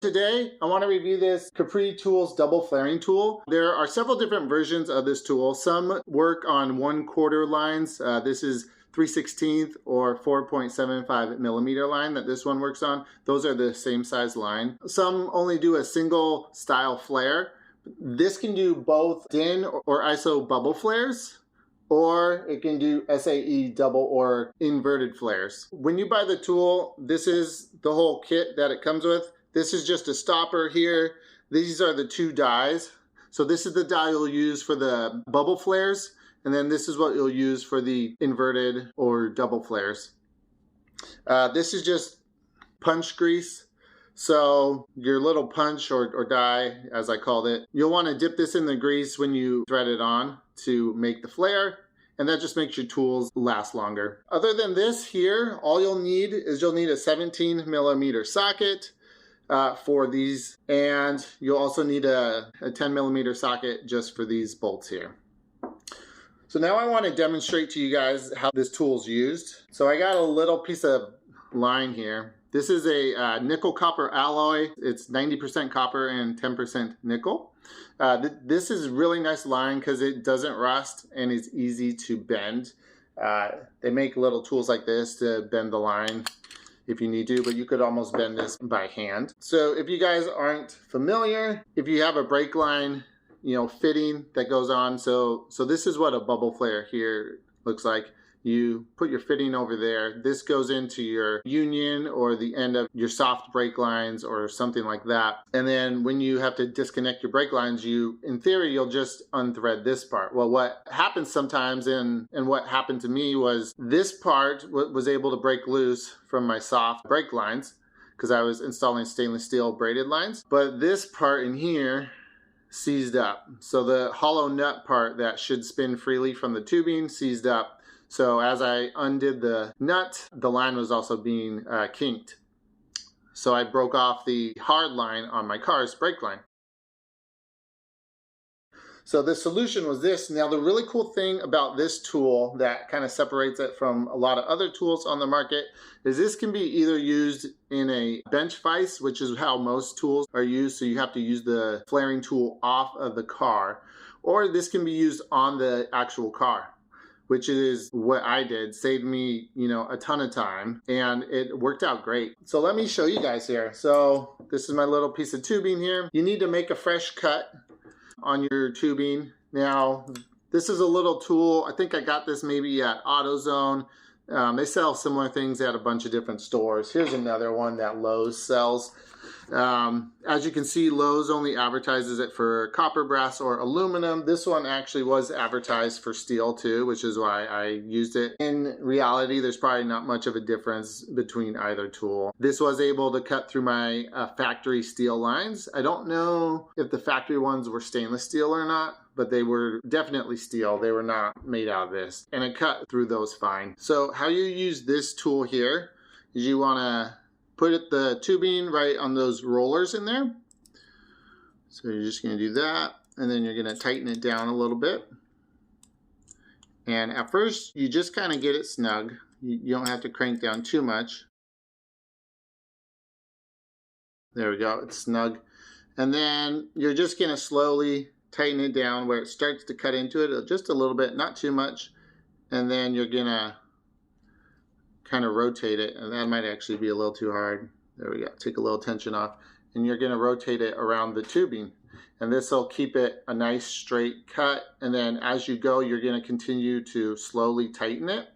Today, I want to review this Capri Tools double flaring tool. There are several different versions of this tool. Some work on 1/4 lines. This is 3/16 or 4.75 millimeter line that this one works on. Those are the same size line. Some only do a single style flare. This can do both DIN or ISO bubble flares, or it can do SAE double or inverted flares. When you buy the tool, this is the whole kit that it comes with. This is just a stopper here. These are the two dies. So this is the die you'll use for the bubble flares, and then this is what you'll use for the inverted or double flares. This is just punch grease. So your little punch or die, as I called it, you'll want to dip this in the grease when you thread it on to make the flare, and that just makes your tools last longer. Other than this here, all you'll need is a 17 millimeter socket for these, and you'll also need a 10 millimeter socket just for these bolts here. So now I want to demonstrate to you guys how this tool is used. So I got a little piece of line here. This is a nickel copper alloy. It's 90% copper and 10% nickel. This is really nice line because it doesn't rust and it's easy to bend. They make little tools like this to bend the line if you need to, but you could almost bend this by hand. So if you guys aren't familiar, if you have a brake line, fitting that goes on, so this is what a bubble flare here looks like. You put your fitting over there. This goes into your union or the end of your soft brake lines or something like that. And then when you have to disconnect your brake lines, in theory, you'll just unthread this part. Well, what happens sometimes, and what happened to me, was this part was able to break loose from my soft brake lines because I was installing stainless steel braided lines. But this part in here seized up. So the hollow nut part that should spin freely from the tubing seized up. So as I undid the nut, the line was also being kinked. So I broke off the hard line on my car's brake line. So the solution was this. Now the really cool thing about this tool that kind of separates it from a lot of other tools on the market is this can be either used in a bench vise, which is how most tools are used. So you have to use the flaring tool off of the car, or this can be used on the actual car, which is what I did. Saved me, a ton of time, and it worked out great. So let me show you guys here. So this is my little piece of tubing here. You need to make a fresh cut on your tubing. Now, this is a little tool. I think I got this maybe at AutoZone. They sell similar things at a bunch of different stores. Here's another one that Lowe's sells. As you can see, Lowe's only advertises it for copper, brass, or aluminum. This one actually was advertised for steel too, which is why I used it. In reality, there's probably not much of a difference between either tool. This was able to cut through my factory steel lines. I don't know if the factory ones were stainless steel or not, but they were definitely steel. They were not made out of this, and it cut through those fine. So how you use this tool here is you want to put the tubing right on those rollers in there. So you're just going to do that, and then you're going to tighten it down a little bit. And at first, you just kind of get it snug. You don't have to crank down too much. There we go, it's snug. And then you're just going to slowly tighten it down where it starts to cut into it just a little bit, not too much. And then you're going to kind of rotate it, and that might actually be a little too hard. There we go, take a little tension off, and you're going to rotate it around the tubing, and this will keep it a nice straight cut. And then as you go, you're going to continue to slowly tighten it.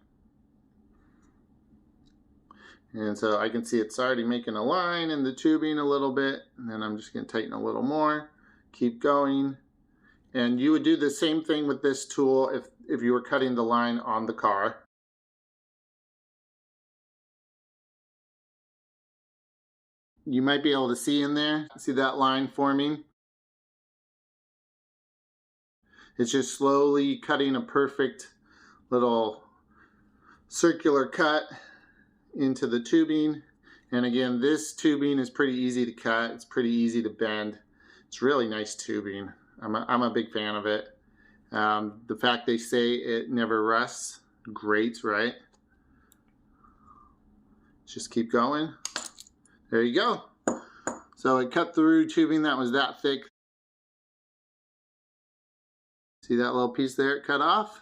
And so I can see it's already making a line in the tubing a little bit, and then I'm just going to tighten a little more, keep going. And you would do the same thing with this tool if you were cutting the line on the car. You might be able to see in there, see that line forming? It's just slowly cutting a perfect little circular cut into the tubing. And again, this tubing is pretty easy to cut. It's pretty easy to bend. It's really nice tubing. I'm a big fan of it. The fact they say it never rusts, great, right? Just keep going. There you go. So it cut through tubing that was that thick. See that little piece there it cut off?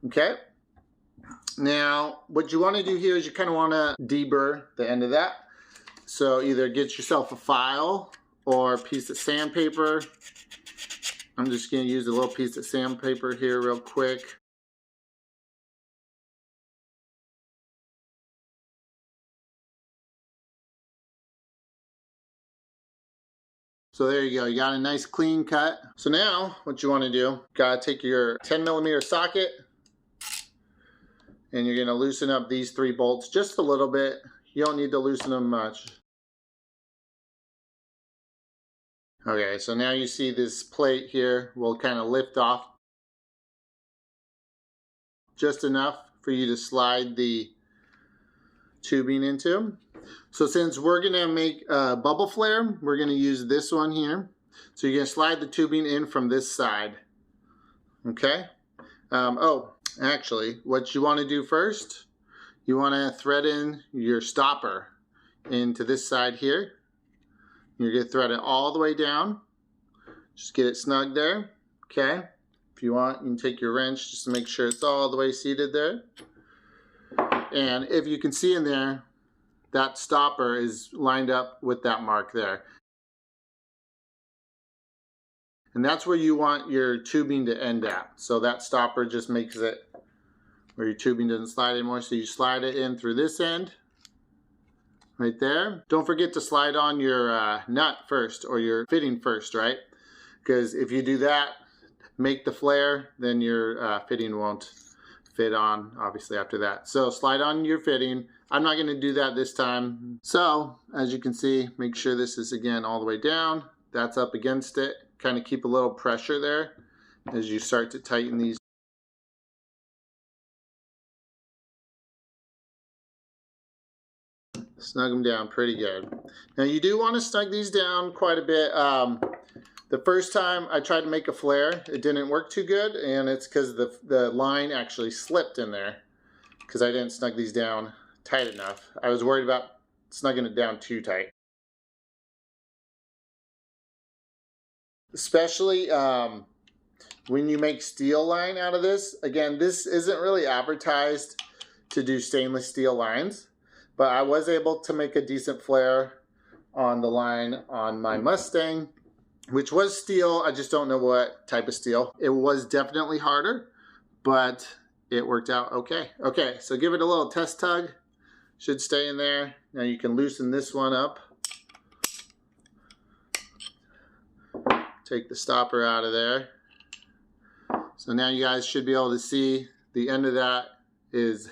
Okay. Now, what you want to do here is you kind of want to deburr the end of that. So either get yourself a file or a piece of sandpaper. I'm just going to use a little piece of sandpaper here real quick. So there you go, you got a nice clean cut. So now what you want to do, gotta take your 10mm socket and you're gonna loosen up these 3 bolts just a little bit. You don't need to loosen them much. Okay, so now you see this plate here will kind of lift off just enough for you to slide the tubing into. So since we're gonna make a bubble flare, we're gonna use this one here. So you're gonna slide the tubing in from this side. Okay? Oh, actually, what you wanna do first, you wanna thread in your stopper into this side here. You're gonna thread it all the way down. Just get it snug there, okay? If you want, you can take your wrench just to make sure it's all the way seated there. And if you can see in there, that stopper is lined up with that mark there. And that's where you want your tubing to end at. So that stopper just makes it where your tubing doesn't slide anymore. So you slide it in through this end, right there. Don't forget to slide on your nut first, or your fitting first, right? Because if you do that, make the flare, then your fitting won't fit on, obviously, after that. So slide on your fitting. I'm not going to do that this time. So as you can see, make sure this is again all the way down. That's up against it. Kind of keep a little pressure there as you start to tighten these. Snug them down pretty good. Now you do want to snug these down quite a bit. The first time I tried to make a flare, it didn't work too good, and it's because the line actually slipped in there because I didn't snug these down tight enough. I was worried about snugging it down too tight. Especially when you make steel line out of this. Again, this isn't really advertised to do stainless steel lines, but I was able to make a decent flare on the line on my Mustang, which was steel. I just don't know what type of steel. It was definitely harder, but it worked out okay. Okay, so give it a little test tug. Should stay in there. Now you can loosen this one up. Take the stopper out of there. So now you guys should be able to see the end of that is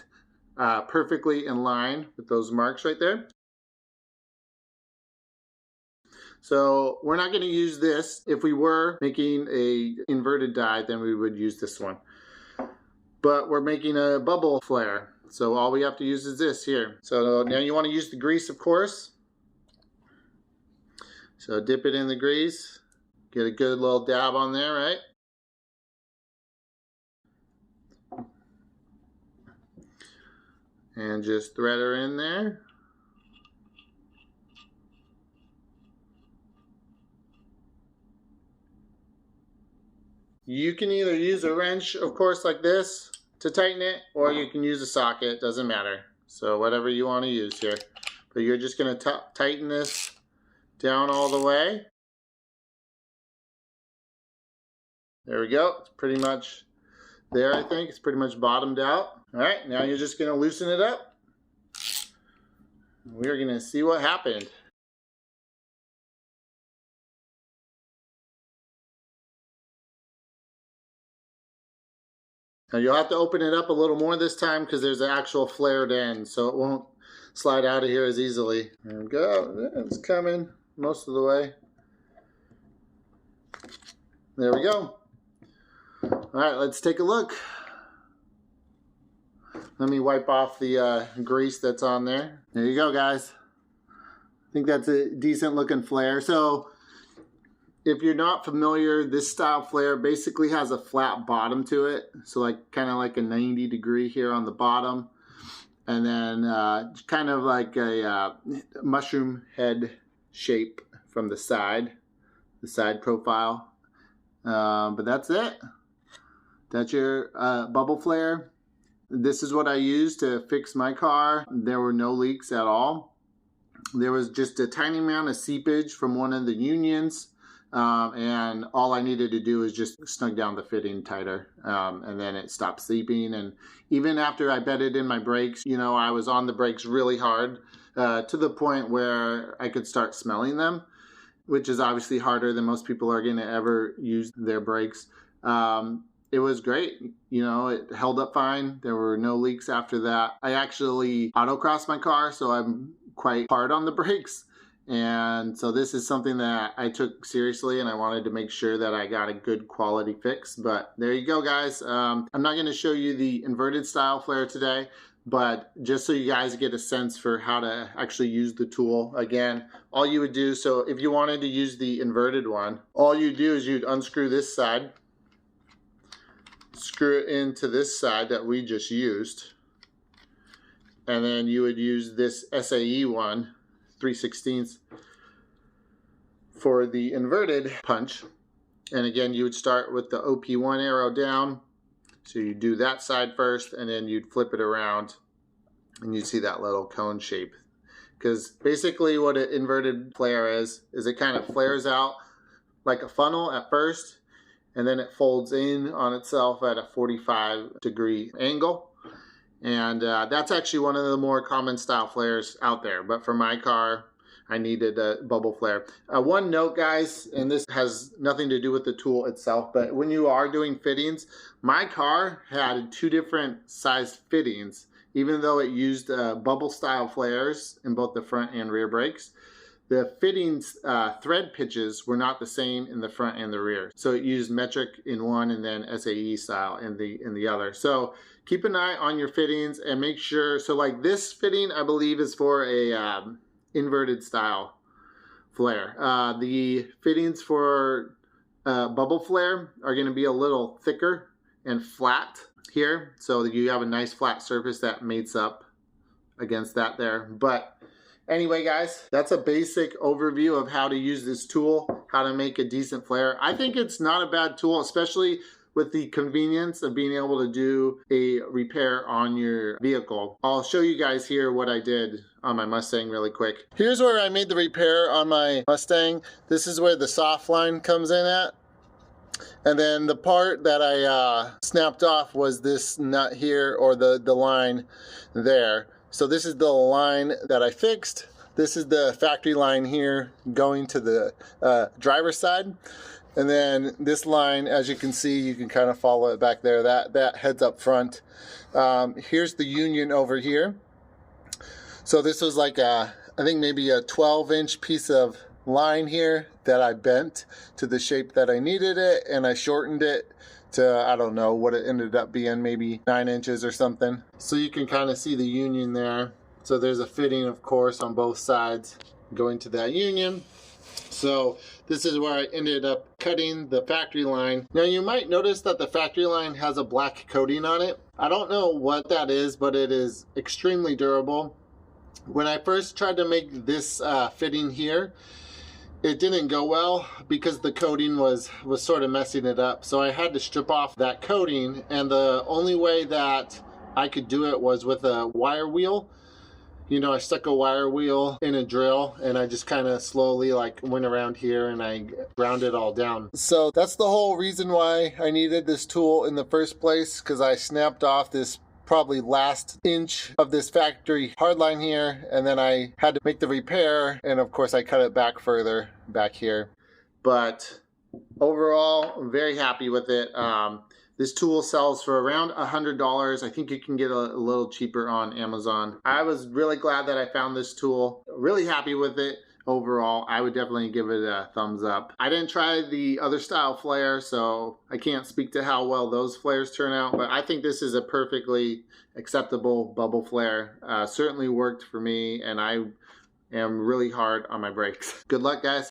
perfectly in line with those marks right there. So we're not going to use this. If we were making a inverted die, then we would use this one. But we're making a bubble flare. So all we have to use is this here. So now you want to use the grease, of course. So dip it in the grease. Get a good little dab on there, right? And just thread her in there. You can either use a wrench, of course, like this to tighten it, or you can use a socket, doesn't matter. So whatever you want to use here. But you're just going to tighten this down all the way. There we go. It's pretty much there, I think. It's pretty much bottomed out. All right, now you're just going to loosen it up. We're going to see what happened. Now you'll have to open it up a little more this time because there's an actual flared end, so it won't slide out of here as easily. There we go. It's coming most of the way. There we go. All right, let's take a look. Let me wipe off the grease that's on there. There you go, guys. I think that's a decent looking flare. So if you're not familiar, this style flare basically has a flat bottom to it. So like kind of like a 90 degree here on the bottom. And then kind of like a mushroom head shape from the side profile. But that's it. That's your bubble flare. This is what I used to fix my car. There were no leaks at all. There was just a tiny amount of seepage from one of the unions. And all I needed to do is just snug down the fitting tighter, and then it stopped seeping. And even after I bedded in my brakes, you know, I was on the brakes really hard to the point where I could start smelling them, which is obviously harder than most people are going to ever use their brakes. It was great. You know, it held up fine. There were no leaks after that. I actually autocrossed my car, so I'm quite hard on the brakes. And so this is something that I took seriously, and I wanted to make sure that I got a good quality fix. But there you go, guys. I'm not going to show you the inverted style flare today, but just so you guys get a sense for how to actually use the tool. Again, all you would do, so if you wanted to use the inverted one, all you do is you'd unscrew this side, screw it into this side that we just used, and then you would use this SAE one, 3/16 for the inverted punch. And again, you would start with the OP1 arrow down. So you do that side first, and then you'd flip it around, and you'd see that little cone shape. Because basically what an inverted flare is it kind of flares out like a funnel at first, and then it folds in on itself at a 45-degree angle. And that's actually one of the more common style flares out there. But for my car, I needed a bubble flare. One note, guys, and this has nothing to do with the tool itself, but when you are doing fittings, my car had 2 different sized fittings, even though it used bubble style flares in both the front and rear brakes. The fittings thread pitches were not the same in the front and the rear. So it used metric in one and then SAE style in the other. So keep an eye on your fittings and make sure, so like this fitting I believe is for a inverted style flare. The fittings for bubble flare are going to be a little thicker and flat here. So you have a nice flat surface that mates up against that there. But anyway, guys, that's a basic overview of how to use this tool, how to make a decent flare. I think it's not a bad tool, especially with the convenience of being able to do a repair on your vehicle. I'll show you guys here what I did on my Mustang really quick. Here's where I made the repair on my Mustang. This is where the soft line comes in at. And then the part that I snapped off was this nut here, or the line there. So this is the line that I fixed. This is the factory line here going to the driver's side. And then this line, as you can see, you can kind of follow it back there. That heads up front. Here's the union over here. So this was like I think maybe a 12-inch piece of line here that I bent to the shape that I needed it, and I shortened it to, I don't know what it ended up being, maybe 9 inches or something. So you can kind of see the union there. So there's a fitting, of course, on both sides going to that union. So this is where I ended up cutting the factory line. Now you might notice that the factory line has a black coating on it. I don't know what that is, but it is extremely durable. When I first tried to make this fitting here, it didn't go well because the coating was sort of messing it up. So I had to strip off that coating, and the only way that I could do it was with a wire wheel. You know, I stuck a wire wheel in a drill, and I just kind of slowly like went around here and I ground it all down. So that's the whole reason why I needed this tool in the first place, because I snapped off this probably last inch of this factory hardline here, and then I had to make the repair, and of course I cut it back further back here. But overall, I'm very happy with it. This tool sells for around $100. I think you can get a little cheaper on Amazon. I was really glad that I found this tool. Really happy with it. Overall, I would definitely give it a thumbs up. I didn't try the other style flare, so I can't speak to how well those flares turn out, but I think this is a perfectly acceptable bubble flare. Certainly worked for me, and I am really hard on my brakes. Good luck, guys.